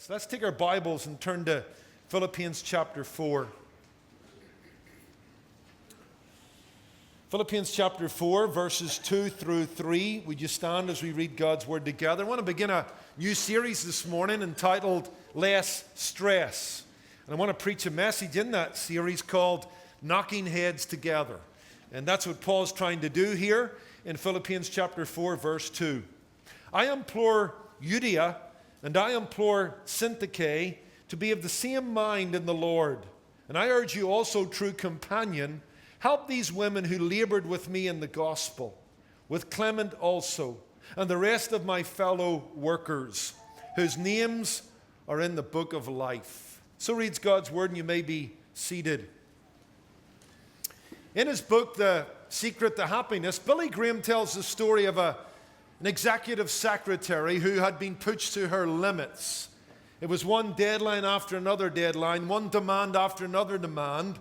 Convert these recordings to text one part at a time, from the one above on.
stress. Let's take our Bibles and turn to Philippians chapter 4. Philippians chapter 4, verses 2 through 3. Would you stand as we read God's Word together? I want to begin a new series this morning entitled Less Stress. And I want to preach a message in that series called Knocking Heads Together. And that's what Paul's trying to do here in Philippians chapter 4, verse 2. I implore Euodia and I implore Syntyche to be of the same mind in the Lord. And I urge you also, true companion, help these women who labored with me in the gospel, with Clement also, and the rest of my fellow workers, whose names are in the book of life. So reads God's word, and you may be seated. In his book, The Secret to Happiness, Billy Graham tells the story of an executive secretary who had been pushed to her limits. It was one deadline after another deadline, one demand after another demand.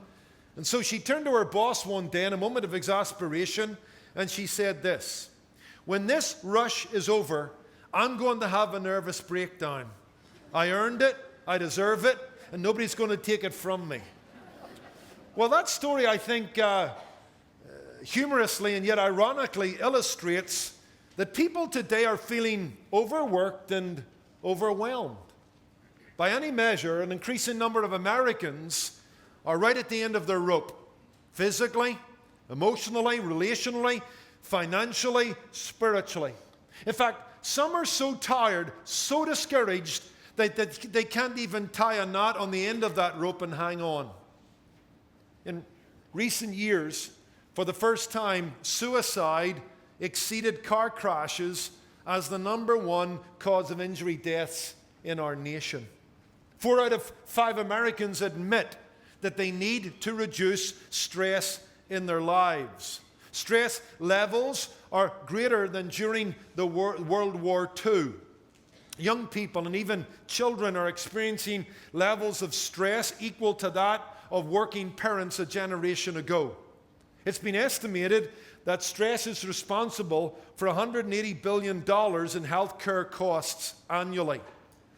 And so she turned to her boss one day in a moment of exasperation, and she said this: "When this rush is over, I'm going to have a nervous breakdown. I earned it, I deserve it, and nobody's going to take it from me." Well, that story, I think, humorously and yet ironically illustrates that people today are feeling overworked and overwhelmed. By any measure, an increasing number of Americans are right at the end of their rope, physically, emotionally, relationally, financially, spiritually. In fact, some are so tired, so discouraged, that they can't even tie a knot on the end of that rope and hang on. In recent years, for the first time, suicide exceeded car crashes as the number one cause of injury deaths in our nation. 4 out of 5 Americans admit that they need to reduce stress in their lives. Stress levels are greater than during the World War II. Young people and even children are experiencing levels of stress equal to that of working parents a generation ago. It's been estimated that stress is responsible for $180 billion in healthcare costs annually.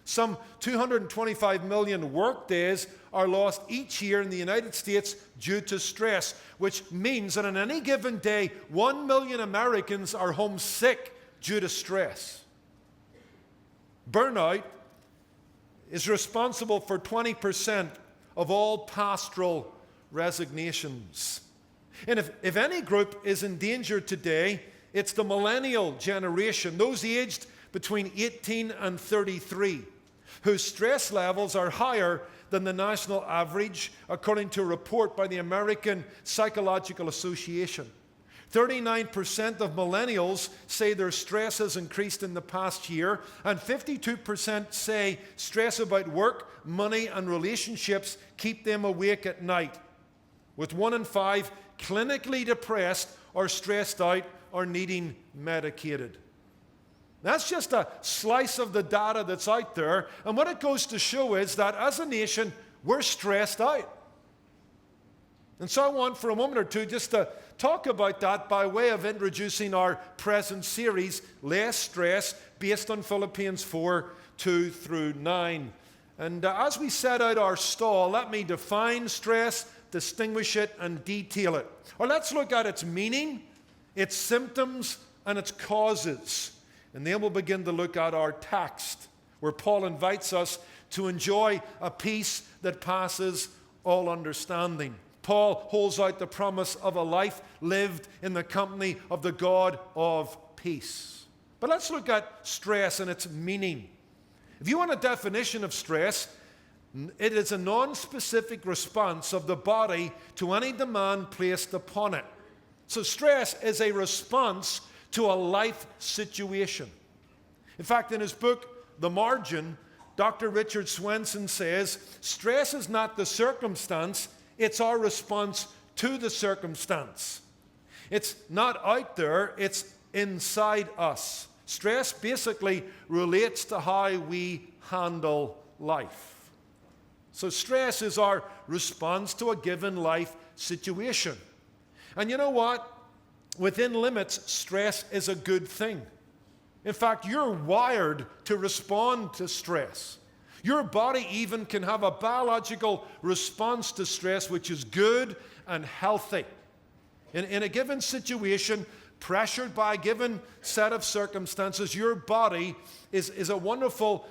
Some 225 million work days are lost each year in the United States due to stress, which means that on any given day, 1 million Americans are homesick due to stress. Burnout is responsible for 20% of all pastoral resignations. And if any group is in danger today, it's the millennial generation, those aged between 18 and 33, whose stress levels are higher than the national average, according to a report by the American Psychological Association. 39% of millennials say their stress has increased in the past year, and 52% say stress about work, money, and relationships keep them awake at night, with 1 in 5 clinically depressed or stressed out or needing medicated. That's just a slice of the data that's out there, and what it goes to show is that as a nation, we're stressed out. And so I want for a moment or two just to talk about that by way of introducing our present series, Less Stress, based on Philippians 4, 2 through 9. And as we set out our stall, let me define stress, distinguish it, and detail it. Or let's look at its meaning, its symptoms, and its causes. And then we'll begin to look at our text, where Paul invites us to enjoy a peace that passes all understanding. Paul holds out the promise of a life lived in the company of the God of peace. But let's look at stress and its meaning. If you want a definition of stress, it is a non-specific response of the body to any demand placed upon it. So stress is a response to a life situation. In fact, in his book, The Margin, Dr. Richard Swenson says, stress is not the circumstance, it's our response to the circumstance. It's not out there, it's inside us. Stress basically relates to how we handle life. So stress is our response to a given life situation. And you know what? Within limits, stress is a good thing. In fact, you're wired to respond to stress. Your body even can have a biological response to stress which is good and healthy. In a given situation, pressured by a given set of circumstances, your body is a wonderful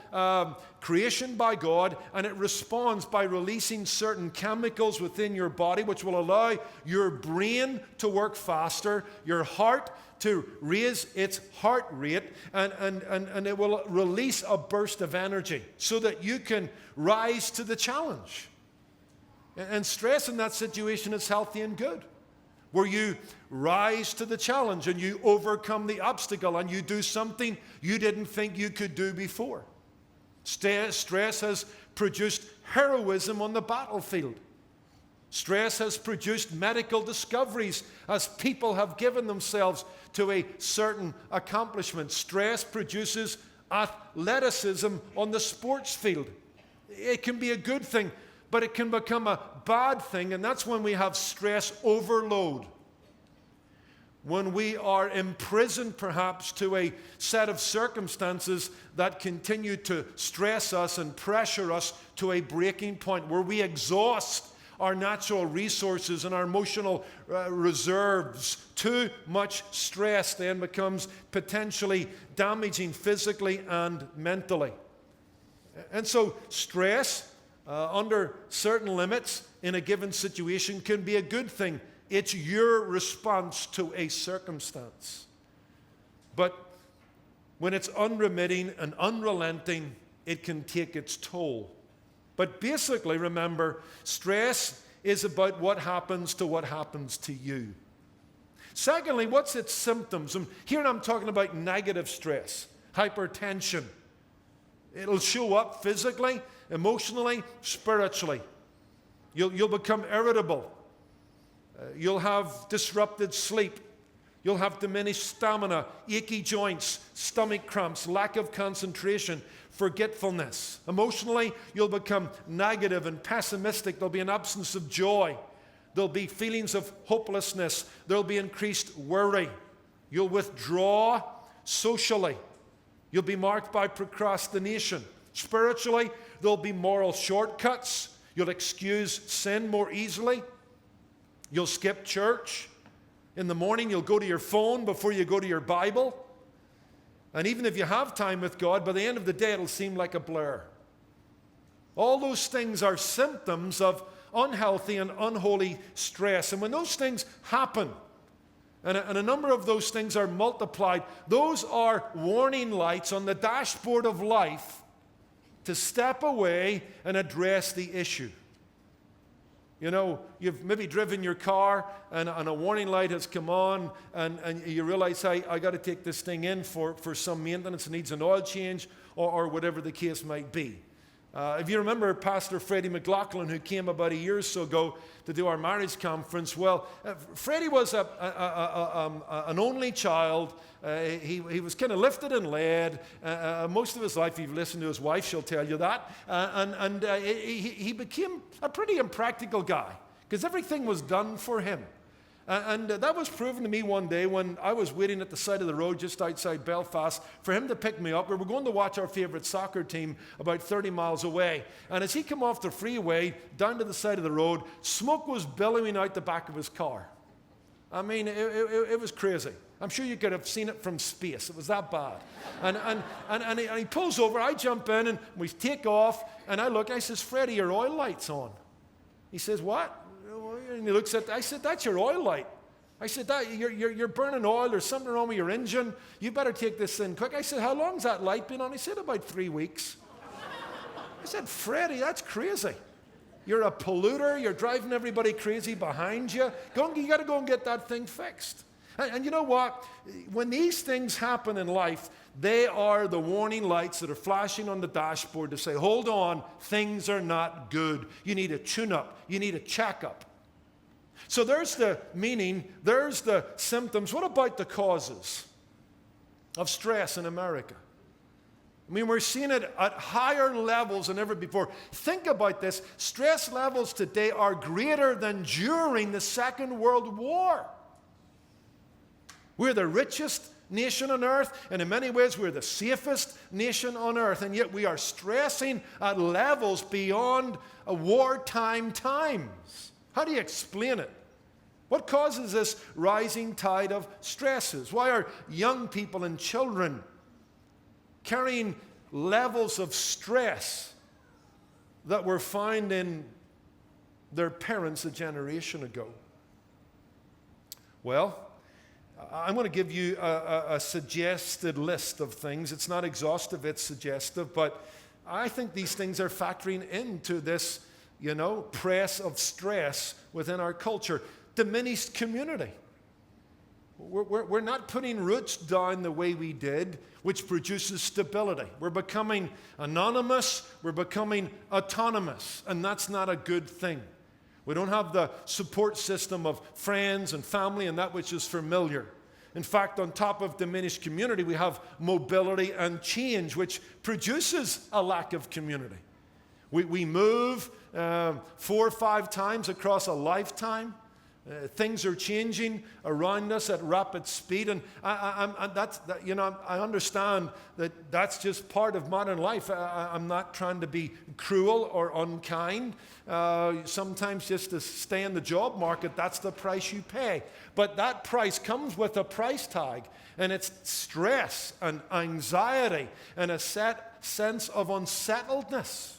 creation by God, and it responds by releasing certain chemicals within your body which will allow your brain to work faster, your heart to raise its heart rate, and it will release a burst of energy so that you can rise to the challenge. And stress in that situation is healthy and good, where you rise to the challenge and you overcome the obstacle and you do something you didn't think you could do before. Stress has produced heroism on the battlefield. Stress has produced medical discoveries as people have given themselves to a certain accomplishment. Stress produces athleticism on the sports field. It can be a good thing, but it can become a bad thing, and that's when we have stress overload. When we are imprisoned perhaps to a set of circumstances that continue to stress us and pressure us to a breaking point, where we exhaust our natural resources and our emotional reserves. Too much stress then becomes potentially damaging physically and mentally. And so stress, under certain limits in a given situation, can be a good thing. It's your response to a circumstance. But when it's unremitting and unrelenting, it can take its toll. But basically, remember, stress is about what happens to you. Secondly, what's its symptoms? And here I'm talking about negative stress, hypertension. It'll show up physically, emotionally, spiritually. You'll become irritable. You'll have disrupted sleep. You'll have diminished stamina, achy joints, stomach cramps, lack of concentration, forgetfulness. Emotionally, you'll become negative and pessimistic. There'll be an absence of joy. There'll be feelings of hopelessness. There'll be increased worry. You'll withdraw socially. You'll be marked by procrastination. Spiritually, there'll be moral shortcuts. You'll excuse sin more easily. You'll skip church. In the morning, you'll go to your phone before you go to your Bible. And even if you have time with God, by the end of the day, it'll seem like a blur. All those things are symptoms of unhealthy and unholy stress. And when those things happen, and a number of those things are multiplied, those are warning lights on the dashboard of life to step away and address the issue. You know, you've maybe driven your car and a warning light has come on, and you realize, hey, I got to take this thing in for some maintenance. It needs an oil change or whatever the case might be. If you remember Pastor Freddie McLaughlin, who came about a year or so ago to do our marriage conference, well, Freddie was an only child. He was kind of lifted and led. Most of his life, if you've listened to his wife, she'll tell you that. He became a pretty impractical guy because everything was done for him. And that was proven to me one day when I was waiting at the side of the road just outside Belfast for him to pick me up. We were going to watch our favorite soccer team about 30 miles away. And as he came off the freeway down to the side of the road, smoke was billowing out the back of his car. I mean, it was crazy. I'm sure you could have seen it from space. It was that bad. And he pulls over. I jump in and we take off. And I look. I says, Freddie, your oil light's on. He says, what? And he looks at, I said, that's your oil light. I said, you're burning oil. There's something wrong with your engine. You better take this in quick. I said, how long's that light been on? He said, about 3 weeks. I said, Freddie, that's crazy. You're a polluter. You're driving everybody crazy behind you. You got to go and get that thing fixed. And you know what? When these things happen in life, they are the warning lights that are flashing on the dashboard to say, hold on, things are not good. You need a tune-up. You need a checkup. So there's the meaning, there's the symptoms. What about the causes of stress in America? I mean, we're seeing it at higher levels than ever before. Think about this. Stress levels today are greater than during the Second World War. We're the richest nation on earth, and in many ways we're the safest nation on earth, and yet we are stressing at levels beyond wartime times. How do you explain it? What causes this rising tide of stresses? Why are young people and children carrying levels of stress that were found in their parents a generation ago? Well, I'm going to give you a suggested list of things. It's not exhaustive, it's suggestive, but I think these things are factoring into this, press of stress within our culture. Diminished community. We're not putting roots down the way we did, which produces stability. We're becoming anonymous, we're becoming autonomous, and that's not a good thing. We don't have the support system of friends and family and that which is familiar. In fact, on top of diminished community, we have mobility and change, which produces a lack of community. We move 4 or 5 times across a lifetime. Things are changing around us at rapid speed, and I understand that that's just part of modern life. I'm not trying to be cruel or unkind. Sometimes just to stay in the job market, that's the price you pay. But that price comes with a price tag, and it's stress and anxiety and a sense of unsettledness.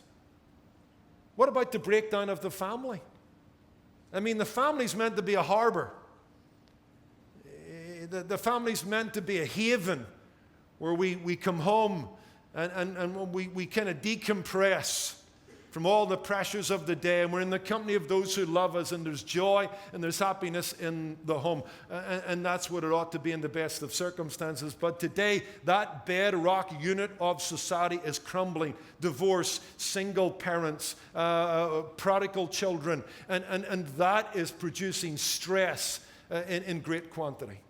What about the breakdown of the family? I mean, the family's meant to be a harbor. The family's meant to be a haven where we come home and we kind of decompress from all the pressures of the day, and we're in the company of those who love us, and there's joy and there's happiness in the home. And that's what it ought to be in the best of circumstances. But today, that bedrock unit of society is crumbling. Divorce, single parents, prodigal children, and that is producing stress in great quantity.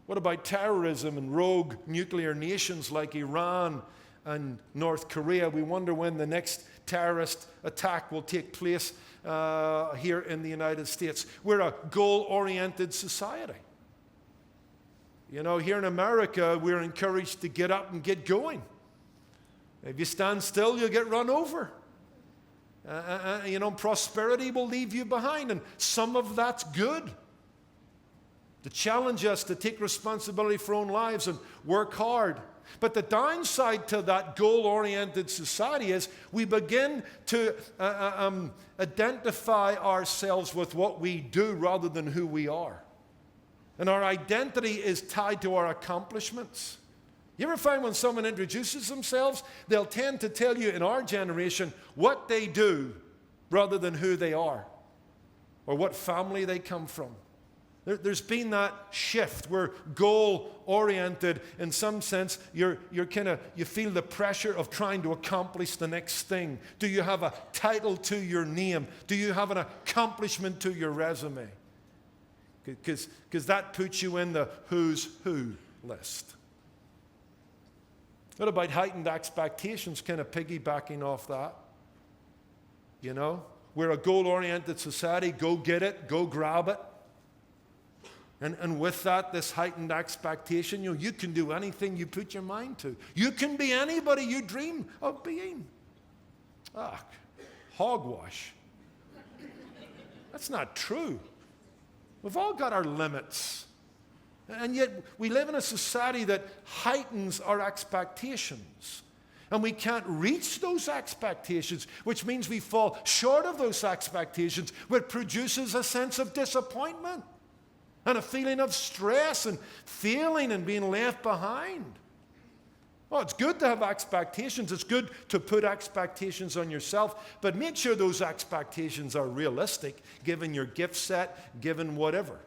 What about terrorism and rogue nuclear nations like Iran and North Korea? We wonder when the next terrorist attack will take place here in the United States. We're a goal-oriented society. Here in America, we're encouraged to get up and get going. If you stand still, you'll get run over. Prosperity will leave you behind, and some of that's good. To challenge us to take responsibility for our own lives and work hard. But the downside to that goal-oriented society is we begin to identify ourselves with what we do rather than who we are. And our identity is tied to our accomplishments. You ever find when someone introduces themselves, they'll tend to tell you in our generation what they do rather than who they are or what family they come from. There's been that shift. We're goal-oriented in some sense. You feel the pressure of trying to accomplish the next thing. Do you have a title to your name? Do you have an accomplishment to your resume? Because that puts you in the who's who list. What about heightened expectations, kind of piggybacking off that? We're a goal-oriented society. Go get it. Go grab it. And with that, this heightened expectation, you can do anything you put your mind to. You can be anybody you dream of being. Hogwash. That's not true. We've all got our limits. And yet we live in a society that heightens our expectations. And we can't reach those expectations, which means we fall short of those expectations, which produces a sense of disappointment. And a feeling of stress and failing and being left behind. Well, it's good to have expectations. It's good to put expectations on yourself. But make sure those expectations are realistic, given your gift set, given whatever.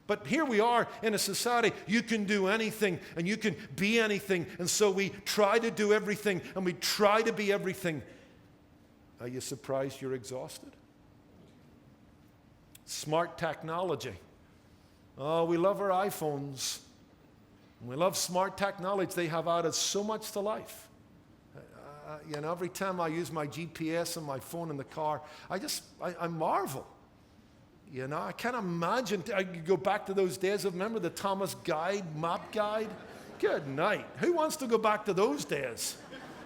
But here we are in a society, you can do anything and you can be anything. And so we try to do everything and we try to be everything. Are you surprised you're exhausted? Smart technology. Oh, we love our iPhones. We love smart technology. They have added so much to life. Every time I use my GPS and my phone in the car, I marvel. You know, I can't imagine. I could go back to those days of, remember the Thomas Guide, map guide? Good night. Who wants to go back to those days?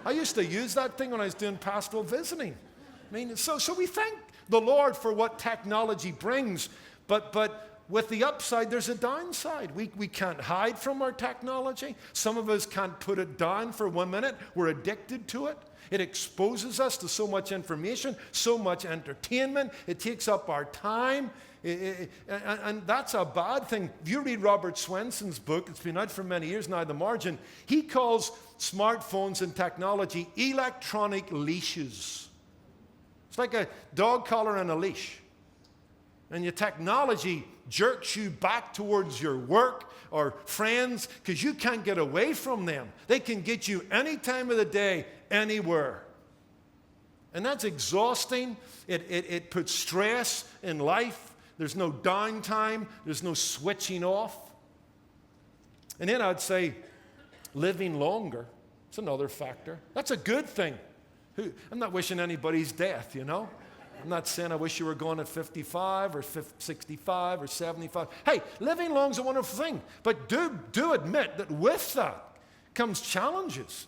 I used to use that thing when I was doing pastoral visiting. I mean, so we thank the Lord for what technology brings, but with the upside, there's a downside. We can't hide from our technology. Some of us can't put it down for 1 minute. We're addicted to it. It exposes us to so much information, so much entertainment. It takes up our time. And that's a bad thing. If you read Robert Swenson's book, it's been out for many years now, The Margin, he calls smartphones and technology electronic leashes. It's like a dog collar and a leash. And your technology jerks you back towards your work or friends because you can't get away from them. They can get you any time of the day, anywhere. And that's exhausting. It puts stress in life. There's no downtime. There's no switching off. And then I'd say living longer. It's another factor. That's a good thing. I'm not wishing anybody's death, you know. I'm not saying I wish you were going at 55 or 65 or 75. Hey, living long is a wonderful thing. But do admit that with that comes challenges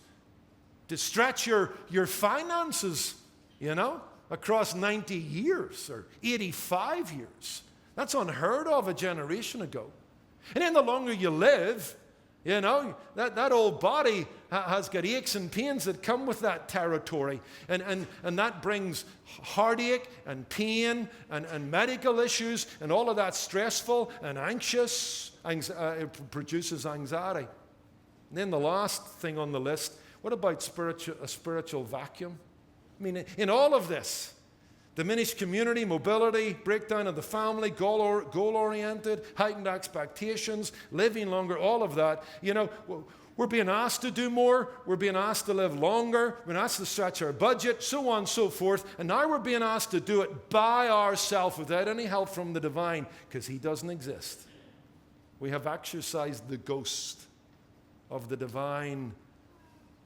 to stretch your finances, you know, across 90 years or 85 years. That's unheard of a generation ago. And then the longer you live, you know, that old body has got aches and pains that come with that territory. And that brings heartache and pain and medical issues, and all of that stressful and anxious. It produces anxiety. And then the last thing on the list, what about a spiritual vacuum? I mean, in all of this, diminished community, mobility, breakdown of the family, goal-oriented, heightened expectations, living longer, all of that. You know, we're being asked to do more. We're being asked to live longer. We're being asked to stretch our budget, so on and so forth. And now we're being asked to do it by ourselves without any help from the divine, because he doesn't exist. We have exorcised the ghost of the divine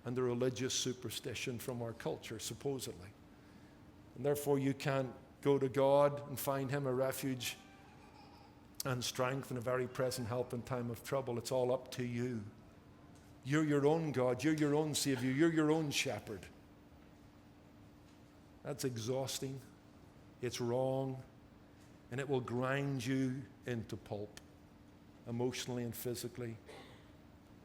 and the religious superstition from our culture, supposedly. And therefore, you can't go to God and find him a refuge and strength and a very present help in time of trouble. It's all up to you. You're your own God. You're your own Savior. You're your own shepherd. That's exhausting. It's wrong. And it will grind you into pulp, emotionally and physically.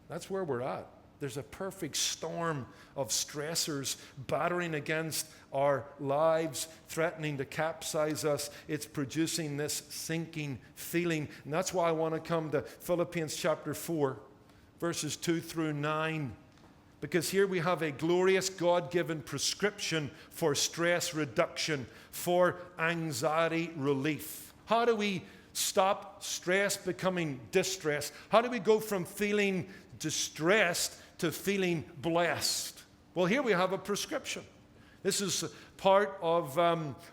That's where we're at. There's a perfect storm of stressors battering against our lives, threatening to capsize us. It's producing this sinking feeling. And that's why I want to come to Philippians chapter 4, verses 2 through 9. Because here we have a glorious God-given prescription for stress reduction, for anxiety relief. How do we stop stress becoming distress? How do we go from feeling distressed to feeling blessed? Well, here we have a prescription. This is part of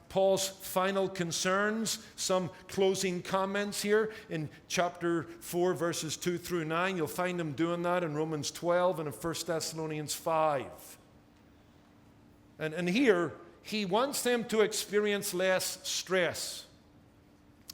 Paul's final concerns, some closing comments here in chapter 4, verses 2 through 9. You'll find him doing that in Romans 12 and in 1 Thessalonians 5. And here, he wants them to experience less stress.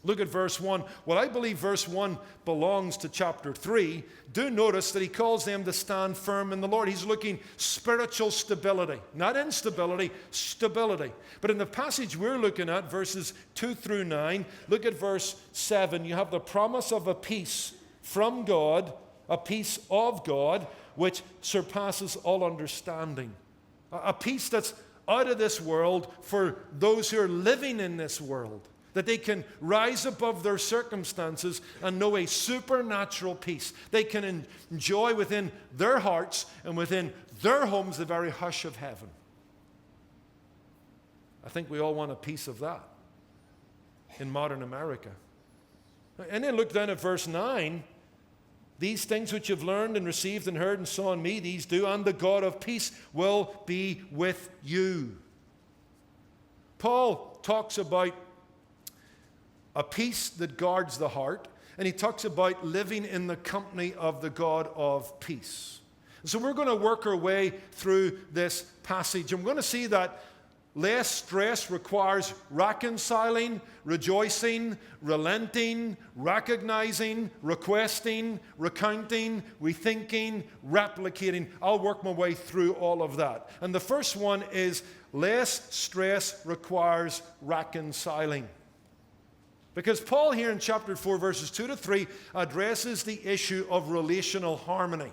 Look at verse 1. Well, I believe verse 1 belongs to chapter 3. Do notice that he calls them to stand firm in the Lord. He's looking spiritual stability, not instability, stability. But in the passage we're looking at, verses 2 through 9, look at verse 7. You have the promise of a peace from God, a peace of God, which surpasses all understanding. A peace that's out of this world for those who are living in this world. That they can rise above their circumstances and know a supernatural peace. They can enjoy within their hearts and within their homes the very hush of heaven. I think we all want a piece of that in modern America. And then look down at verse 9. These things which you've learned and received and heard and saw in me, these do, and the God of peace will be with you. Paul talks about a peace that guards the heart, and he talks about living in the company of the God of peace. So we're going to work our way through this passage, and we're going to see that Less stress requires reconciling, rejoicing, relenting, recognizing, requesting, recounting, rethinking, replicating. I'll work my way through all of that. And the first one is less stress requires reconciling. Because Paul here in chapter 4, verses 2 to 3, addresses the issue of relational harmony.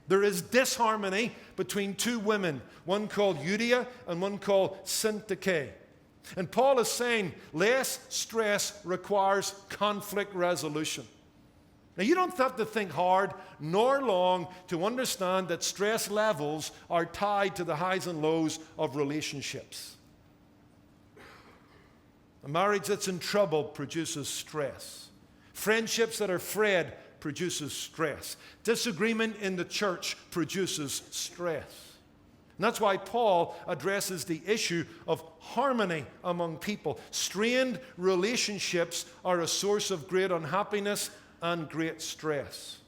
There is disharmony between two women, one called Euodia and one called Syntyche. And Paul is saying less stress requires conflict resolution. Now, you don't have to think hard nor long to understand that stress levels are tied to the highs and lows of relationships. A marriage that's in trouble produces stress. Friendships that are frayed produces stress. Disagreement in the church produces stress. And that's why Paul addresses the issue of harmony among people. Strained relationships are a source of great unhappiness and great stress.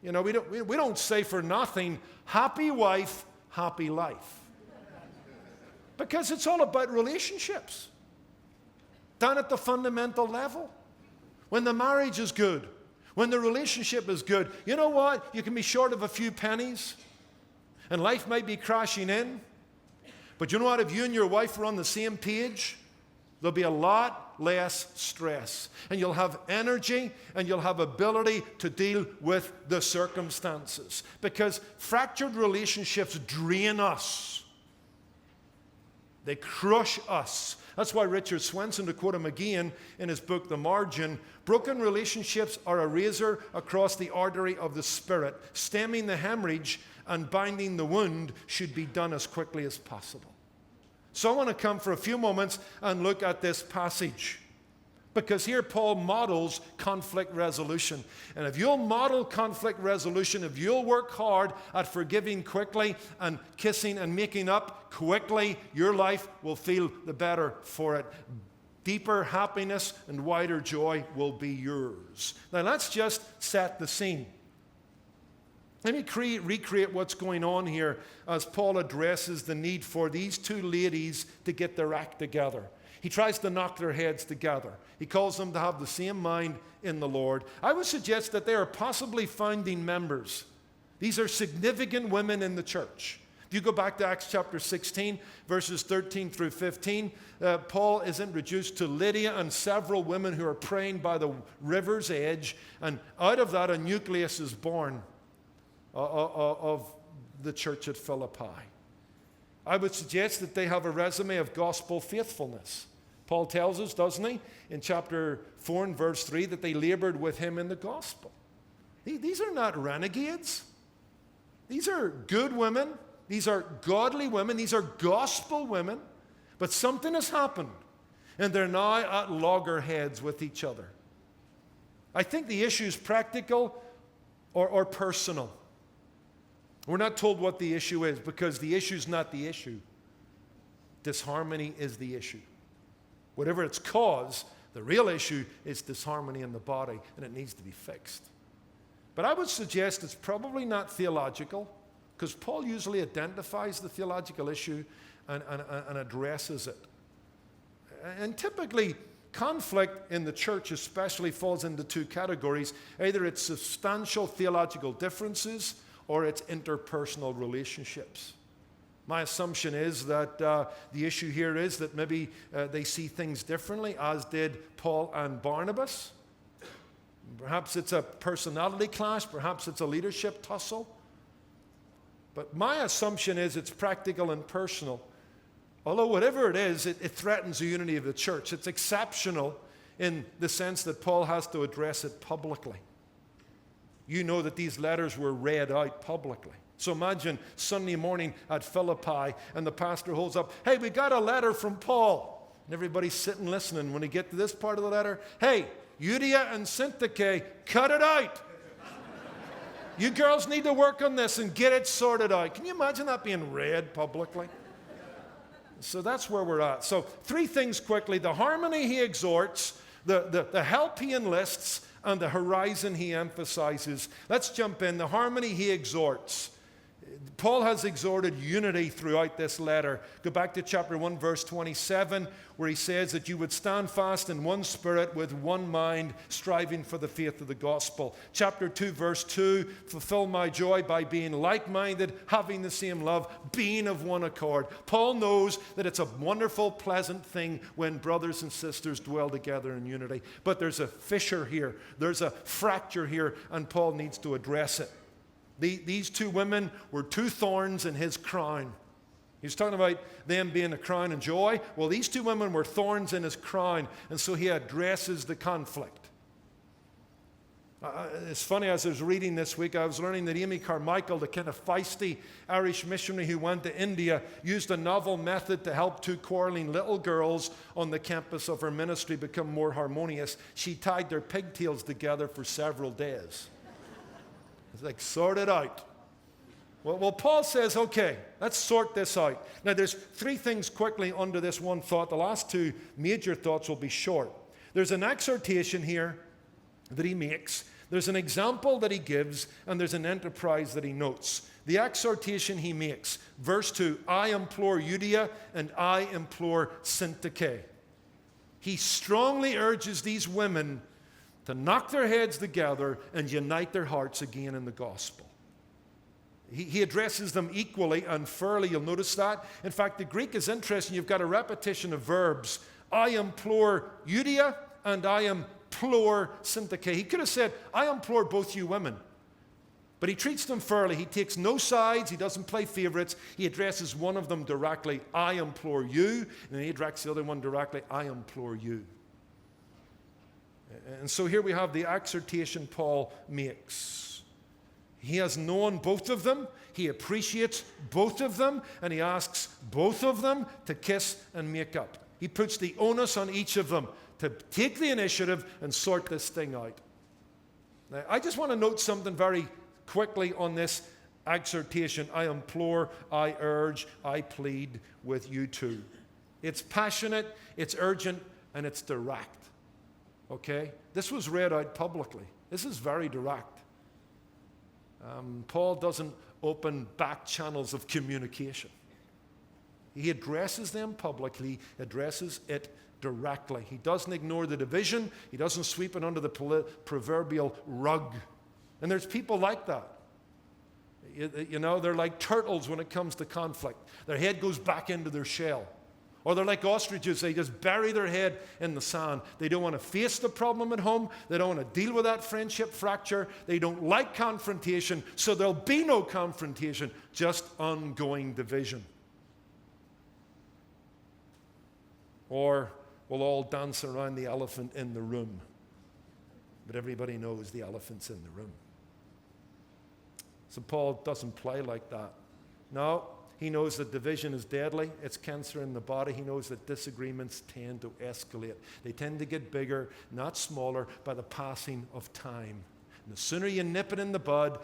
You know, we don't say for nothing, happy wife, happy life. Because it's all about relationships. Down at the fundamental level. When the marriage is good, when the relationship is good, you know what? You can be short of a few pennies, and life might be crashing in. But you know what? If you and your wife are on the same page, there'll be a lot less stress. And you'll have energy, and you'll have ability to deal with the circumstances. Because fractured relationships drain us. They crush us. That's why Richard Swenson, to quote him again in his book, The Margin, broken relationships are a razor across the artery of the spirit. Stemming the hemorrhage and binding the wound should be done as quickly as possible. So I want to come for a few moments and look at this passage. Because here Paul models conflict resolution. And if you'll model conflict resolution, if you'll work hard at forgiving quickly and kissing and making up quickly, your life will feel the better for it. Deeper happiness and wider joy will be yours. Now let's just set the scene. Let me recreate what's going on here as Paul addresses the need for these two ladies to get their act together. He tries to knock their heads together. He calls them to have the same mind in the Lord. I would suggest that they are possibly founding members. These are significant women in the church. If you go back to Acts chapter 16, verses 13 through 15, Paul is introduced to Lydia and several women who are praying by the river's edge. And out of that, a nucleus is born of the church at Philippi. I would suggest that they have a resume of gospel faithfulness. Paul tells us, doesn't he, in chapter 4 and verse 3, that they labored with him in the gospel. These are not renegades. These are good women. These are godly women. These are gospel women. But something has happened, and they're now at loggerheads with each other. I think the issue is practical or personal. We're not told what the issue is because the issue is not the issue. Disharmony is the issue. Whatever its cause, the real issue is disharmony in the body, and it needs to be fixed. But I would suggest it's probably not theological, because Paul usually identifies the theological issue and addresses it. And typically, conflict in the church especially falls into two categories. Either it's substantial theological differences or it's interpersonal relationships. My assumption is that the issue here is that maybe they see things differently, as did Paul and Barnabas. Perhaps it's a personality clash, perhaps it's a leadership tussle. But my assumption is it's practical and personal. Although whatever it is, it threatens the unity of the church. It's exceptional in the sense that Paul has to address it publicly. You know that these letters were read out publicly. So imagine Sunday morning at Philippi and the pastor holds up, "Hey, we got a letter from Paul." And everybody's sitting listening. When you get to this part of the letter, "Hey, Euodia and Syntyche, cut it out. You girls need to work on this and get it sorted out." Can you imagine that being read publicly? So that's where we're at. So three things quickly. The harmony he exhorts, the help he enlists, and the horizon he emphasizes. Let's jump in. The harmony he exhorts. Paul has exhorted unity throughout this letter. Go back to chapter 1, verse 27, where he says that you would stand fast in one spirit with one mind, striving for the faith of the gospel. Chapter 2, verse 2, fulfill my joy by being like-minded, having the same love, being of one accord. Paul knows that it's a wonderful, pleasant thing when brothers and sisters dwell together in unity. But there's a fissure here. There's a fracture here, and Paul needs to address it. These two women were two thorns in his crown. He's talking about them being a crown and joy. Well, these two women were thorns in his crown, and so he addresses the conflict. It's funny, as I was reading this week, I was learning that Amy Carmichael, the kind of feisty Irish missionary who went to India, used a novel method to help two quarreling little girls on the campus of her ministry become more harmonious. She tied their pigtails together for several days. It's like, sort it out. Well, Paul says, okay, let's sort this out. Now, there's three things quickly under this one thought. The last two major thoughts will be short. There's an exhortation here that he makes. There's an example that he gives, and there's an enterprise that he notes. The exhortation he makes, verse 2, I implore Euodia and I implore Syntyche. He strongly urges these women to knock their heads together and unite their hearts again in the gospel. He addresses them equally and fairly. You'll notice that. In fact, the Greek is interesting. You've got a repetition of verbs. I implore Euodia and I implore Syntyche. He could have said, I implore both you women. But he treats them fairly. He takes no sides. He doesn't play favorites. He addresses one of them directly, I implore you. And then he addresses the other one directly, I implore you. And so here we have the exhortation Paul makes. He has known both of them. He appreciates both of them. And he asks both of them to kiss and make up. He puts the onus on each of them to take the initiative and sort this thing out. Now, I just want to note something very quickly on this exhortation. I implore, I urge, I plead with you two. It's passionate, it's urgent, and it's direct. Okay? This was read out publicly. This is very direct. Paul doesn't open back channels of communication. He addresses them publicly, addresses it directly. He doesn't ignore the division. He doesn't sweep it under the proverbial rug. And there's people like that. You know, they're like turtles when it comes to conflict. Their head goes back into their shell. Or they're like ostriches. They just bury their head in the sand. They don't want to face the problem at home. They don't want to deal with that friendship fracture. They don't like confrontation. So there'll be no confrontation, just ongoing division. Or we'll all dance around the elephant in the room. But everybody knows the elephant's in the room. So Paul doesn't play like that. No. He knows that division is deadly. It's cancer in the body. He knows that disagreements tend to escalate. They tend to get bigger, not smaller, by the passing of time. And the sooner you nip it in the bud,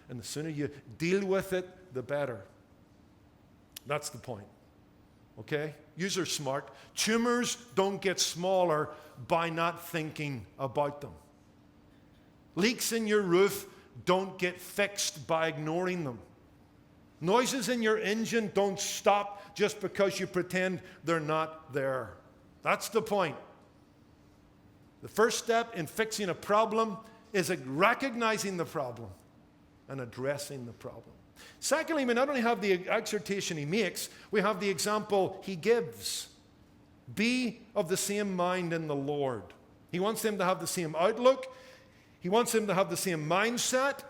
and the sooner you deal with it, the better. That's the point. Okay? You're smart. Tumors don't get smaller by not thinking about them. Leaks in your roof don't get fixed by ignoring them. Noises in your engine don't stop just because you pretend they're not there. That's the point. The first step in fixing a problem is recognizing the problem and addressing the problem. Secondly, we not only have the exhortation he makes, we have the example he gives. Be of the same mind in the Lord. He wants them to have the same outlook. He wants them to have the same mindset.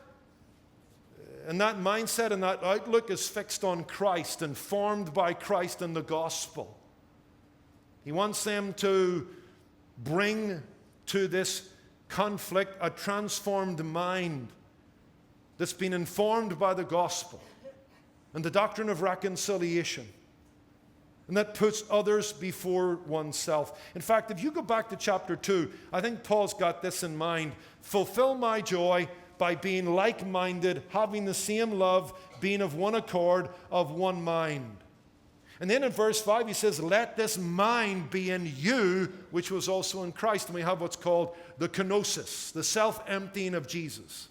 And that mindset and that outlook is fixed on Christ and formed by Christ and the gospel. He wants them to bring to this conflict a transformed mind that's been informed by the gospel and the doctrine of reconciliation, and that puts others before oneself. In fact, if you go back to chapter 2, I think Paul's got this in mind. Fulfill my joy by being like-minded, having the same love, being of one accord, of one mind. And then in verse 5 he says, let this mind be in you, which was also in Christ. And we have what's called the kenosis, the self-emptying of Jesus.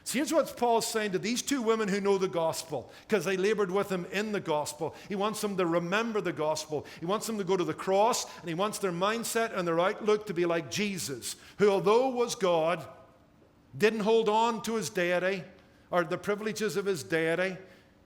So here's what Paul's saying to these two women who know the gospel, because they labored with him in the gospel. He wants them to remember the gospel. He wants them to go to the cross, and he wants their mindset and their outlook to be like Jesus, who, although was God, didn't hold on to his deity or the privileges of his deity,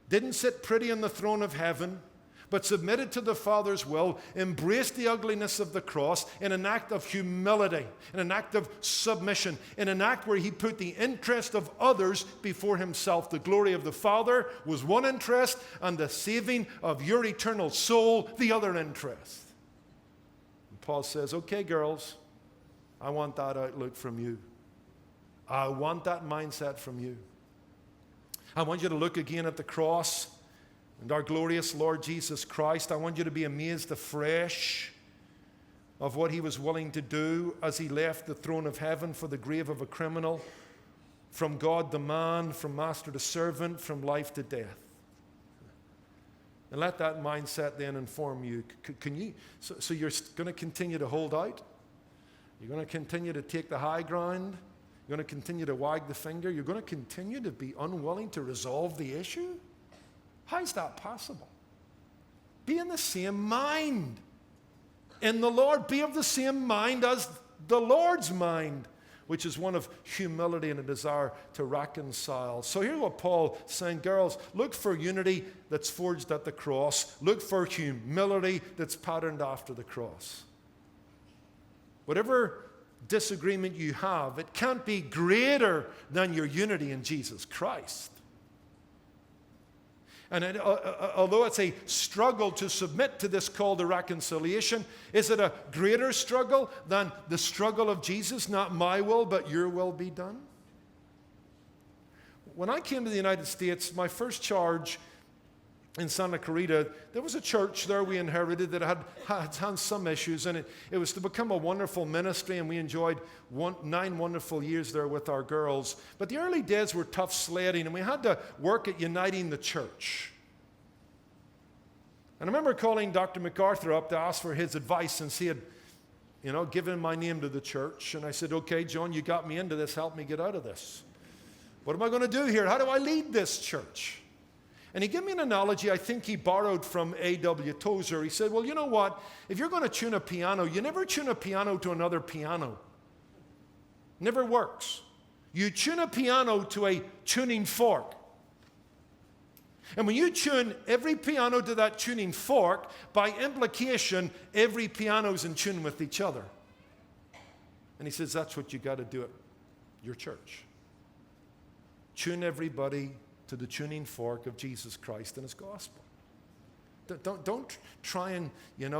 didn't sit pretty on the throne of heaven, but submitted to the Father's will, embraced the ugliness of the cross in an act of humility, in an act of submission, in an act where he put the interest of others before himself. The glory of the Father was one interest, and the saving of your eternal soul, the other interest. And Paul says, okay, girls, I want that outlook from you. I want that mindset from you. I want you to look again at the cross and our glorious Lord Jesus Christ. I want you to be amazed afresh of what he was willing to do as he left the throne of heaven for the grave of a criminal, from God to man, from master to servant, from life to death. And let that mindset then inform you. Can you? So you're going to continue to hold out? You're going to continue to take the high ground? You're going to continue to wag the finger? You're going to continue to be unwilling to resolve the issue? How is that possible? Be in the same mind in the Lord. Be of the same mind as the Lord's mind, which is one of humility and a desire to reconcile. So here's what Paul is saying. Girls, look for unity that's forged at the cross. Look for humility that's patterned after the cross. Whatever disagreement you have, it can't be greater than your unity in Jesus Christ. And although it's a struggle to submit to this call to reconciliation, is it a greater struggle than the struggle of Jesus? Not my will, but your will be done. When I came to the United States, my first charge in Santa Clarita, there was a church there we inherited that had some issues, and it was to become a wonderful ministry, and we enjoyed 9 wonderful years there with our girls. But the early days were tough sledding, and we had to work at uniting the church. And I remember calling Dr. MacArthur up to ask for his advice, since he had, given my name to the church. And I said, okay, John, you got me into this. Help me get out of this. What am I going to do here? How do I lead this church? And he gave me an analogy I think he borrowed from A.W. Tozer. He said, well, you know what? If you're going to tune a piano, you never tune a piano to another piano. Never works. You tune a piano to a tuning fork. And when you tune every piano to that tuning fork, by implication, every piano's in tune with each other. And he says, that's what you got to do at your church. Tune everybody to the tuning fork of Jesus Christ and his gospel. Don't try and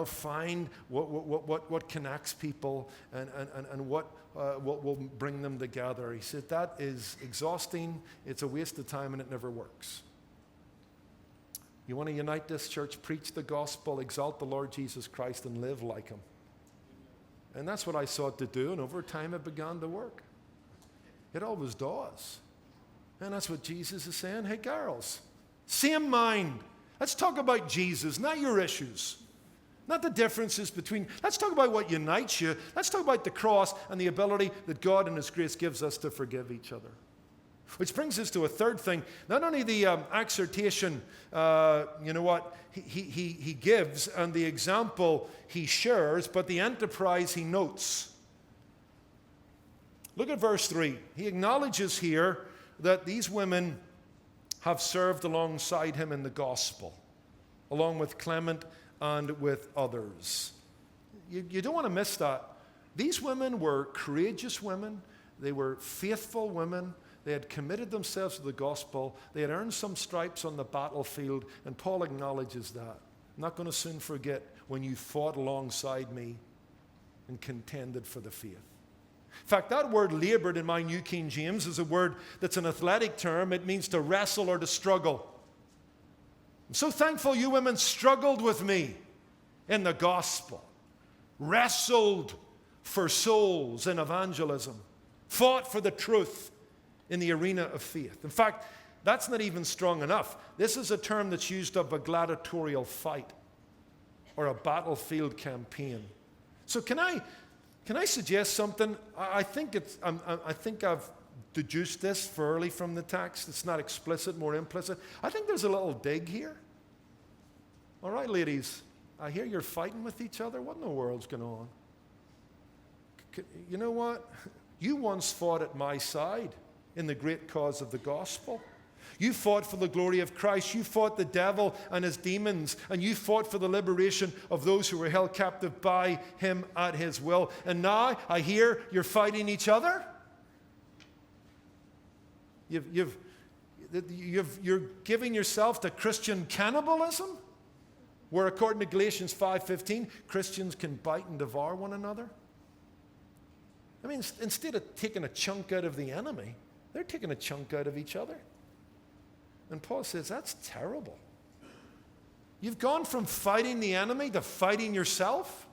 find what connects people and what will bring them together. He said that is exhausting, it's a waste of time, and it never works. You want to unite this church, preach the gospel, exalt the Lord Jesus Christ, and live like him. And that's what I sought to do, and over time it began to work. It always does. And that's what Jesus is saying. Hey, girls, same mind. Let's talk about Jesus, not your issues, not the differences between. Let's talk about what unites you. Let's talk about the cross and the ability that God in his grace gives us to forgive each other. Which brings us to a third thing. Not only the exhortation, he gives and the example he shares, but the enterprise he notes. Look at verse 3. He acknowledges here that these women have served alongside him in the gospel, along with Clement and with others. You don't want to miss that. These women were courageous women. They were faithful women. They had committed themselves to the gospel. They had earned some stripes on the battlefield, and Paul acknowledges that. I'm not going to soon forget when you fought alongside me and contended for the faith. In fact, that word labored in my New King James is a word that's an athletic term. It means to wrestle or to struggle. I'm so thankful you women struggled with me in the gospel, wrestled for souls in evangelism, fought for the truth in the arena of faith. In fact, that's not even strong enough. This is a term that's used of a gladiatorial fight or a battlefield campaign. So can I suggest something? I think I've deduce this fairly from the text. It's not explicit, more implicit. I think there's a little dig here. All right, ladies, I hear you're fighting with each other. What in the world's going on? You know what? You once fought at my side in the great cause of the gospel. You fought for the glory of Christ. You fought the devil and his demons. And you fought for the liberation of those who were held captive by him at his will. And now I hear you're fighting each other. You're giving yourself to Christian cannibalism, where according to Galatians 5:15, Christians can bite and devour one another. I mean, instead of taking a chunk out of the enemy, they're taking a chunk out of each other. And Paul says, that's terrible. You've gone from fighting the enemy to fighting yourself.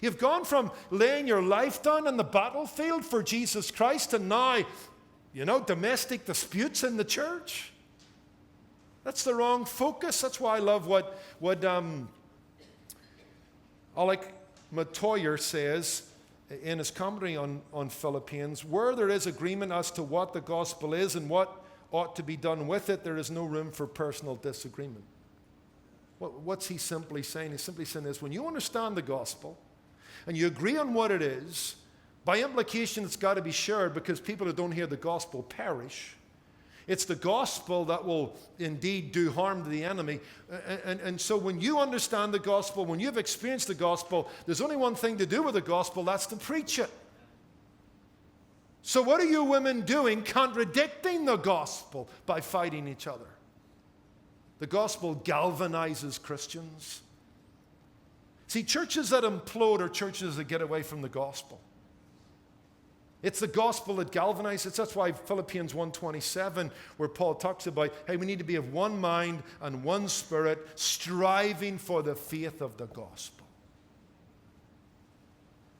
You've gone from laying your life down on the battlefield for Jesus Christ to now, domestic disputes in the church. That's the wrong focus. That's why I love what Alec Matoyer says in his commentary on Philippians. Where there is agreement as to what the gospel is and what ought to be done with it, there is no room for personal disagreement. What's he simply saying? He's simply saying this: when you understand the gospel and you agree on what it is, by implication it's got to be shared, because people who don't hear the gospel perish. It's the gospel that will indeed do harm to the enemy. And so when you understand the gospel, when you've experienced the gospel, there's only one thing to do with the gospel, that's to preach it. So what are you women doing contradicting the gospel by fighting each other? The gospel galvanizes Christians. See, churches that implode are churches that get away from the gospel. It's the gospel that galvanizes. That's why Philippians 1:27, where Paul talks about, hey, we need to be of one mind and one spirit, striving for the faith of the gospel.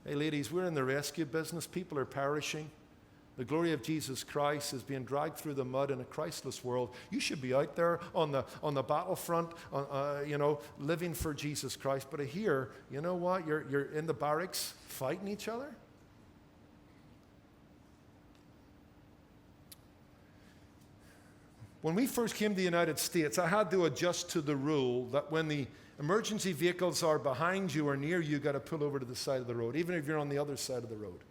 Hey, ladies, we're in the rescue business. People are perishing. The glory of Jesus Christ is being dragged through the mud in a Christless world. You should be out there on the battlefront, living for Jesus Christ. But here, you know what? You're in the barracks fighting each other. When we first came to the United States, I had to adjust to the rule that when the emergency vehicles are behind you or near you, you've got to pull over to the side of the road, even if you're on the other side of the road.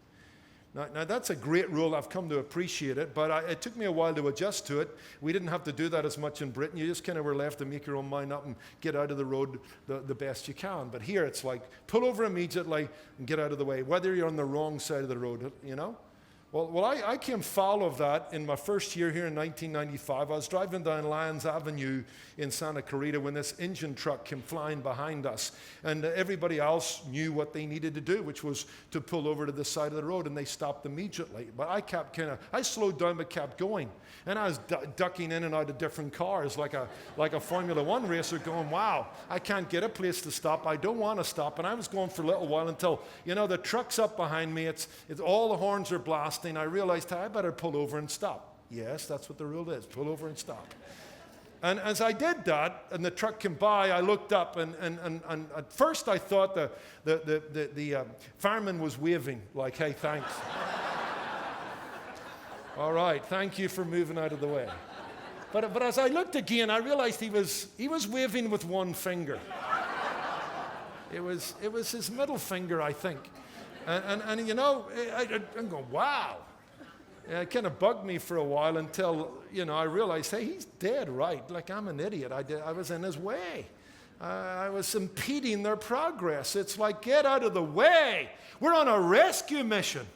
Now that's a great rule. I've come to appreciate it, but it took me a while to adjust to it. We didn't have to do that as much in Britain. You just kind of were left to make your own mind up and get out of the road the best you can. But here it's like, pull over immediately and get out of the way, whether you're on the wrong side of the road, Well, I came foul of that in my first year here in 1995. I was driving down Lyons Avenue in Santa Clarita when this engine truck came flying behind us. And everybody else knew what they needed to do, which was to pull over to the side of the road, and they stopped immediately. But I slowed down but kept going. And I was ducking in and out of different cars like a Formula One racer going, wow, I can't get a place to stop. I don't want to stop. And I was going for a little while until, the truck's up behind me. It's all the horns are blasting. I realized, I better pull over and stop. Yes, that's what the rule is. Pull over and stop. And as I did that, and the truck came by, I looked up, and at first I thought the fireman was waving, like, hey, thanks. All right, thank you for moving out of the way. But as I looked again, I realized he was waving with one finger. It was his middle finger, I think. And I'm going, wow. It kind of bugged me for a while until, I realized, hey, he's dead right. Like, I'm an idiot. I was in his way. I was impeding their progress. It's like, get out of the way. We're on a rescue mission.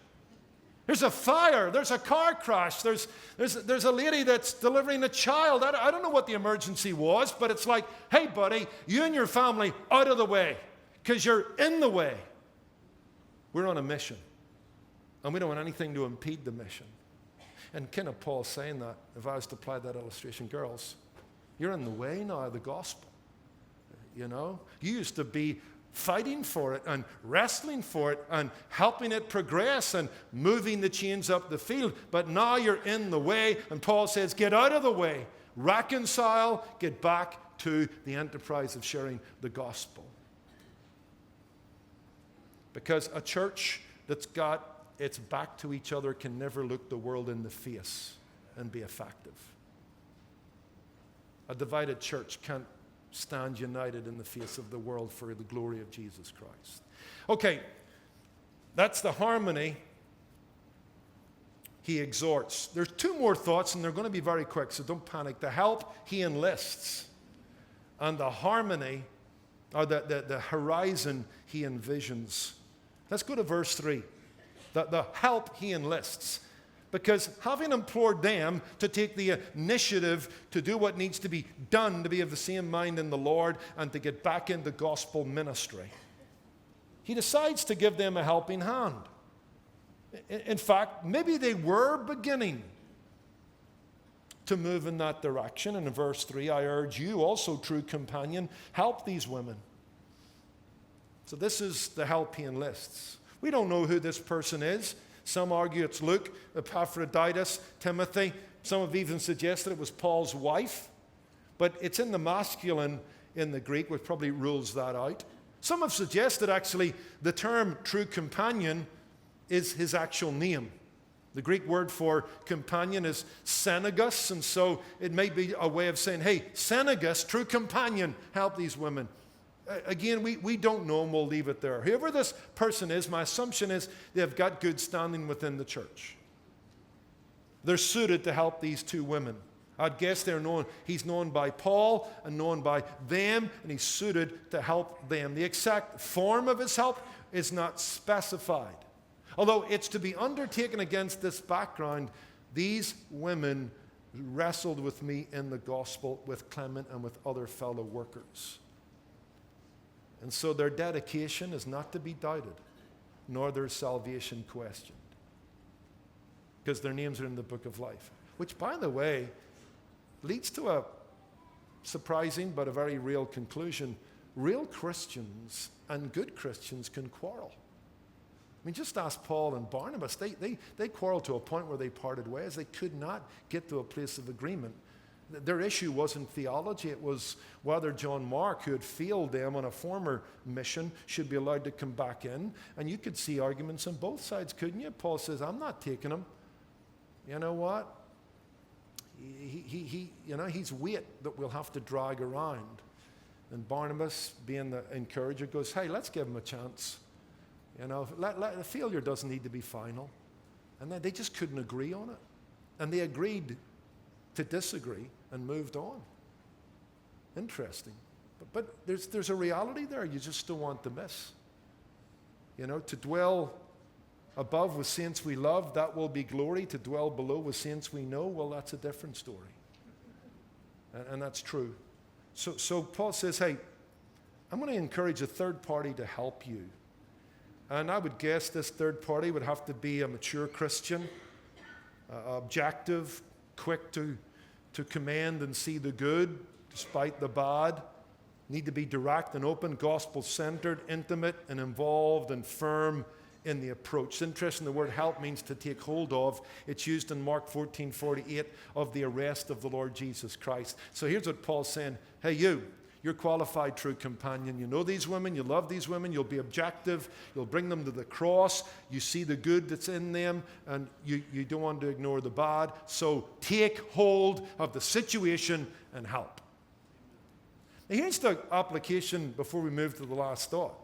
There's a fire. There's a car crash. There's a lady that's delivering a child. I don't know what the emergency was, but it's like, hey, buddy, you and your family out of the way because you're in the way. We're on a mission, and we don't want anything to impede the mission. And kind of Paul saying that, if I was to apply that illustration, girls, you're in the way now of the gospel. You used to be fighting for it and wrestling for it and helping it progress and moving the chains up the field, but now you're in the way, and Paul says, get out of the way, reconcile, get back to the enterprise of sharing the gospel. Because a church that's got its back to each other can never look the world in the face and be effective. A divided church can't stand united in the face of the world for the glory of Jesus Christ. Okay, that's the harmony he exhorts. There's two more thoughts, and they're going to be very quick, so don't panic. The help he enlists, and the harmony, or the horizon he envisions. Let's go to verse 3. The help he enlists. Because having implored them to take the initiative to do what needs to be done, to be of the same mind in the Lord, and to get back into gospel ministry, he decides to give them a helping hand. In fact, maybe they were beginning to move in that direction. And in verse 3, I urge you also, true companion, help these women. So this is the help he enlists. We don't know who this person is. Some argue it's Luke, Epaphroditus, Timothy. Some have even suggested it was Paul's wife. But it's in the masculine in the Greek, which probably rules that out. Some have suggested, actually, the term true companion is his actual name. The Greek word for companion is senegus, and so it may be a way of saying, hey, senegus, true companion, help these women. Again, we don't know, and we'll leave it there. Whoever this person is, my assumption is they've got good standing within the church. They're suited to help these two women. I'd guess he's known by Paul and known by them, and he's suited to help them. The exact form of his help is not specified. Although it's to be undertaken against this background, these women wrestled with me in the gospel, with Clement and with other fellow workers. And so their dedication is not to be doubted, nor their salvation questioned, because their names are in the book of life. Which, by the way, leads to a surprising but a very real conclusion. Real Christians and good Christians can quarrel. I mean, just ask Paul and Barnabas. They quarreled to a point where they parted ways. They could not get to a place of agreement. Their issue wasn't theology. It was whether John Mark, who had failed them on a former mission, should be allowed to come back in. And you could see arguments on both sides, couldn't you? Paul says, I'm not taking him. You know what? He's weight that we'll have to drag around. And Barnabas, being the encourager, goes, hey, let's give him a chance. The failure doesn't need to be final. And they just couldn't agree on it. And they agreed to disagree and moved on. Interesting. But there's a reality there you just don't want to miss. To dwell above with saints we love, that will be glory. To dwell below with saints we know, well, that's a different story. And that's true. So Paul says, hey, I'm going to encourage a third party to help you. And I would guess this third party would have to be a mature Christian, objective, quick to command and see the good despite the bad, need to be direct and open, gospel-centered, intimate and involved and firm in the approach. It's interesting, the word help means to take hold of. It's used in Mark 14:48 of the arrest of the Lord Jesus Christ. So here's what Paul's saying. Hey, you're qualified true companion. You know these women. You love these women. You'll be objective. You'll bring them to the cross. You see the good that's in them, and you don't want to ignore the bad. So take hold of the situation and help. Now here's the application before we move to the last thought.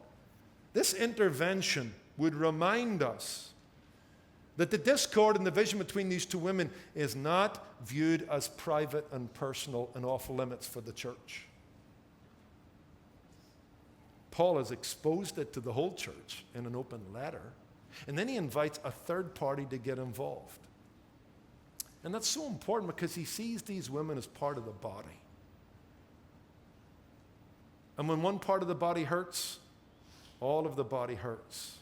This intervention would remind us that the discord and division between these two women is not viewed as private and personal and off limits for the church. Paul has exposed it to the whole church in an open letter, and then he invites a third party to get involved. And that's so important because he sees these women as part of the body. And when one part of the body hurts, all of the body hurts.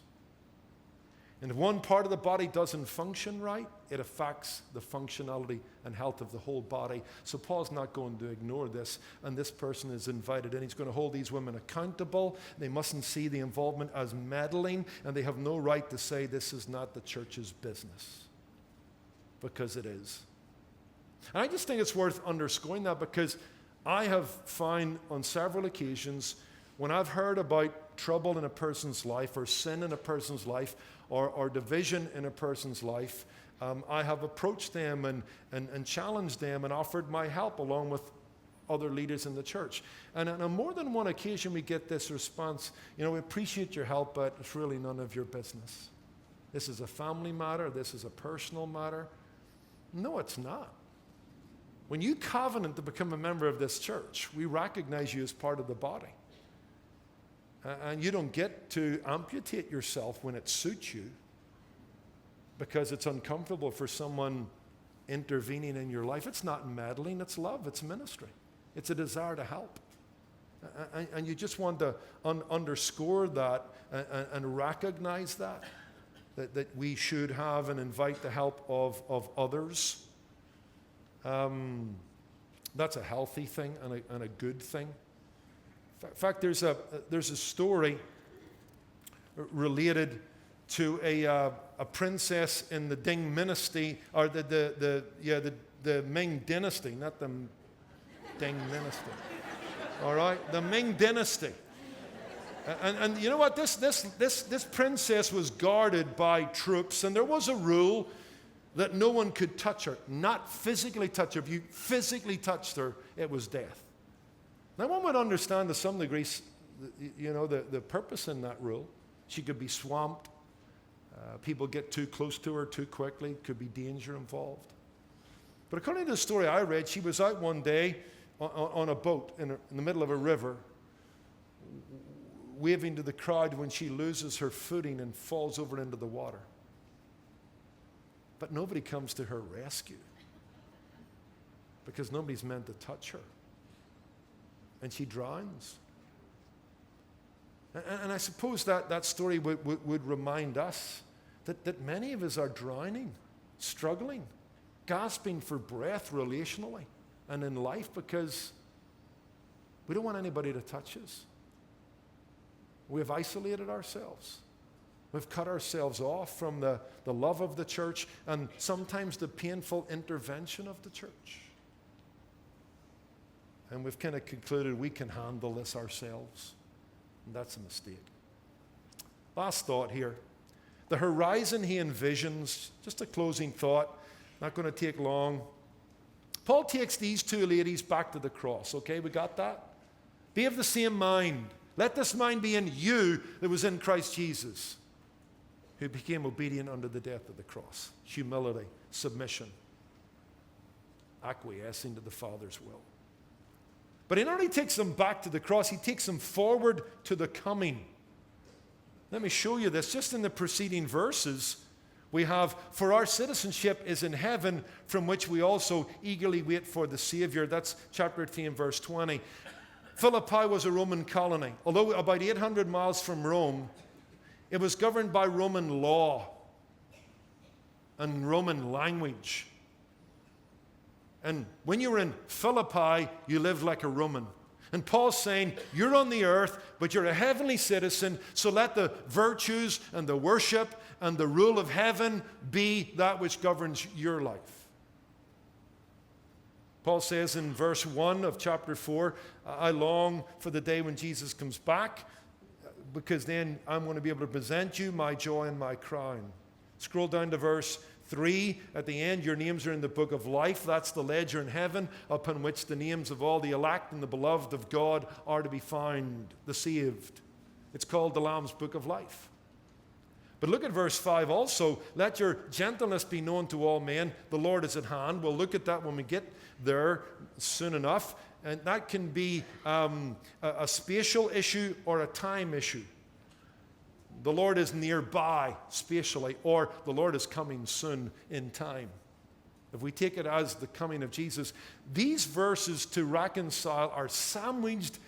And if one part of the body doesn't function right, it affects the functionality and health of the whole body. So Paul's not going to ignore this, and this person is invited in. He's going to hold these women accountable. They mustn't see the involvement as meddling, and they have no right to say this is not the church's business, because it is. And I just think it's worth underscoring that, because I have found on several occasions when I've heard about trouble in a person's life, or sin in a person's life, or division in a person's life, I have approached them and challenged them and offered my help along with other leaders in the church. And on more than one occasion we get this response, we appreciate your help, but it's really none of your business. This is a family matter. This is a personal matter. No, it's not. When you covenant to become a member of this church, we recognize you as part of the body. And you don't get to amputate yourself when it suits you because it's uncomfortable for someone intervening in your life. It's not meddling, it's love, it's ministry. It's a desire to help. And you just want to underscore that and recognize that we should have and invite the help of others. That's a healthy thing and a good thing. In fact, there's a story related to a princess in the Ming dynasty, or the Ming dynasty, not the Ding dynasty. All right, the Ming dynasty. And you know what? This princess was guarded by troops, and there was a rule that no one could touch her, not physically touch her. If you physically touched her, it was death. Now, one would understand to some degree, the purpose in that rule. She could be swamped. People get too close to her too quickly. Could be danger involved. But according to the story I read, she was out one day on a boat in the middle of a river, waving to the crowd when she loses her footing and falls over into the water. But nobody comes to her rescue because nobody's meant to touch her. And she drowns. And I suppose that story would remind us that many of us are drowning, struggling, gasping for breath relationally and in life because we don't want anybody to touch us. We've isolated ourselves. We've cut ourselves off from the love of the church and sometimes the painful intervention of the church. And we've kind of concluded we can handle this ourselves. And that's a mistake. Last thought here. The horizon he envisions, just a closing thought, not going to take long. Paul takes these two ladies back to the cross. Okay, we got that? Be of the same mind. Let this mind be in you that was in Christ Jesus, who became obedient unto the death of the cross. Humility, submission, acquiescing to the Father's will. But he not only takes them back to the cross, he takes them forward to the coming. Let me show you this. Just in the preceding verses, we have, for our citizenship is in heaven, from which we also eagerly wait for the Savior. That's chapter 3 and verse 20. Philippi was a Roman colony. Although about 800 miles from Rome, it was governed by Roman law and Roman language. And when you were in Philippi, you lived like a Roman. And Paul's saying, you're on the earth, but you're a heavenly citizen, so let the virtues and the worship and the rule of heaven be that which governs your life. Paul says in verse 1 of chapter 4, I long for the day when Jesus comes back, because then I'm going to be able to present you my joy and my crown. Scroll down to verse 3 at the end, your names are in the book of life. That's the ledger in heaven upon which the names of all the elect and the beloved of God are to be found, the saved. It's called the Lamb's book of life. But look at verse 5 also. Let your gentleness be known to all men. The Lord is at hand. We'll look at that when we get there soon enough. And that can be a spatial issue or a time issue. The Lord is nearby spatially, or the Lord is coming soon in time. If we take it as the coming of Jesus, these verses to reconcile are sandwiched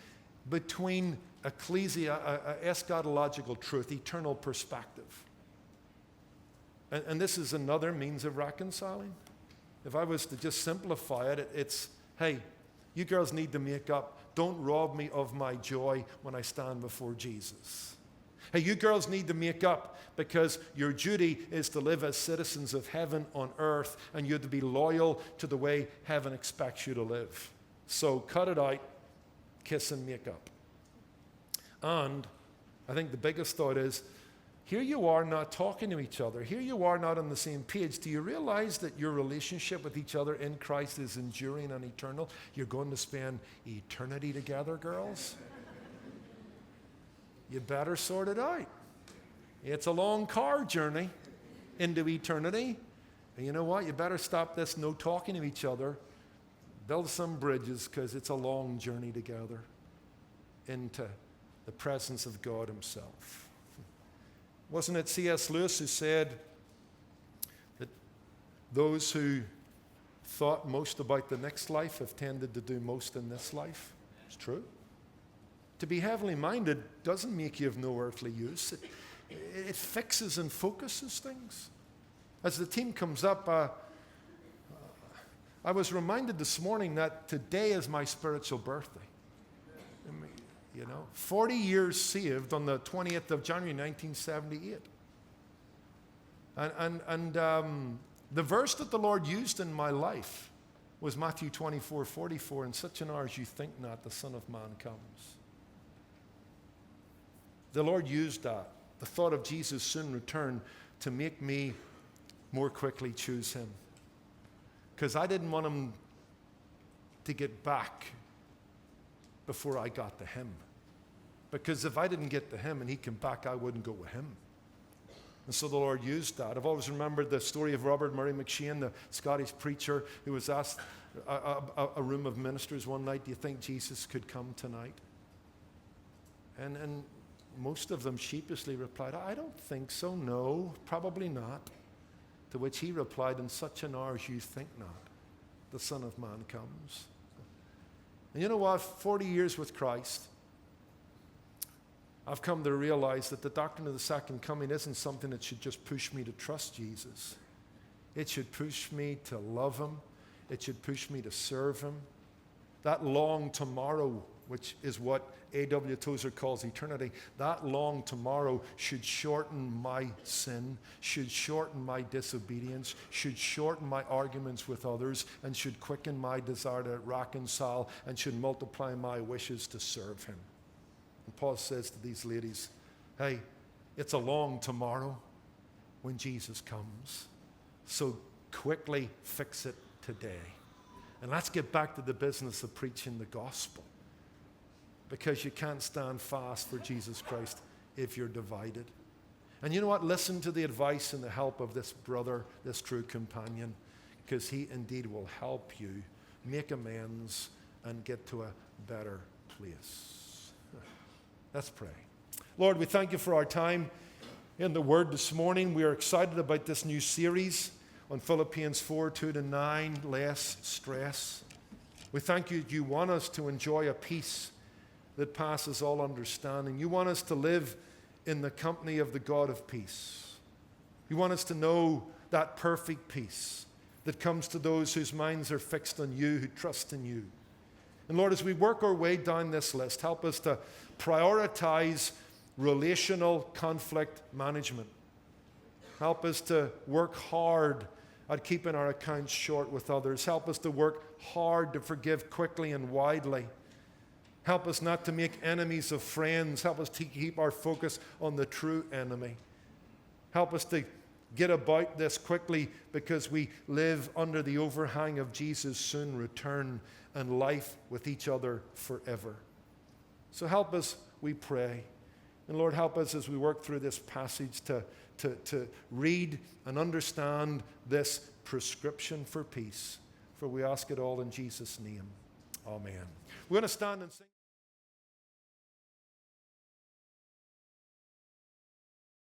between eschatological truth, eternal perspective. And this is another means of reconciling. If I was to just simplify it, it's, hey, you girls need to make up. Don't rob me of my joy when I stand before Jesus. Hey, you girls need to make up because your duty is to live as citizens of heaven on earth, and you're to be loyal to the way heaven expects you to live. So cut it out, kiss and make up. And I think the biggest thought is, here you are not talking to each other. Here you are not on the same page. Do you realize that your relationship with each other in Christ is enduring and eternal? You're going to spend eternity together, girls. You better sort it out. It's a long car journey into eternity. And you know what? You better stop this no talking to each other. Build some bridges, because it's a long journey together into the presence of God himself. Wasn't it C.S. Lewis who said that those who thought most about the next life have tended to do most in this life? It's true. To be heavenly minded doesn't make you of no earthly use. It fixes and focuses things. As the team comes up, I was reminded this morning that today is my spiritual birthday. 40 years saved on the 20th of January 1978. And the verse that the Lord used in my life was Matthew 24:44, in such an hour as you think not, the Son of Man comes. The Lord used that, the thought of Jesus' soon return, to make me more quickly choose him. Because I didn't want him to get back before I got to him. Because if I didn't get to him and he came back, I wouldn't go with him. And so the Lord used that. I've always remembered the story of Robert Murray McShane, the Scottish preacher, who was asked a room of ministers one night, do you think Jesus could come tonight? And most of them sheepishly replied, I don't think so, no, probably not. To which he replied, in such an hour as you think not, the Son of Man comes. And you know what? 40 years with Christ, I've come to realize that the doctrine of the second coming isn't something that should just push me to trust Jesus. It should push me to love him. It should push me to serve him. That long tomorrow, which is what A.W. Tozer calls eternity, that long tomorrow should shorten my sin, should shorten my disobedience, should shorten my arguments with others, and should quicken my desire to reconcile, and should multiply my wishes to serve him. And Paul says to these ladies, hey, it's a long tomorrow when Jesus comes. So quickly fix it today. And let's get back to the business of preaching the gospel. Because you can't stand fast for Jesus Christ if you're divided. And you know what? Listen to the advice and the help of this brother, this true companion, because he indeed will help you make amends and get to a better place. Let's pray. Lord, we thank you for our time in the Word this morning. We are excited about this new series on Philippians 4:2-9, less stress. We thank you that you want us to enjoy a peace that passes all understanding. You want us to live in the company of the God of peace. You want us to know that perfect peace that comes to those whose minds are fixed on you, who trust in you. And Lord, as we work our way down this list, help us to prioritize relational conflict management. Help us to work hard at keeping our accounts short with others. Help us to work hard to forgive quickly and widely. Help us not to make enemies of friends. Help us to keep our focus on the true enemy. Help us to get about this quickly because we live under the overhang of Jesus' soon return and life with each other forever. So help us, we pray. And Lord, help us as we work through this passage to read and understand this prescription for peace. For we ask it all in Jesus' name. Amen. We're going to stand and sing.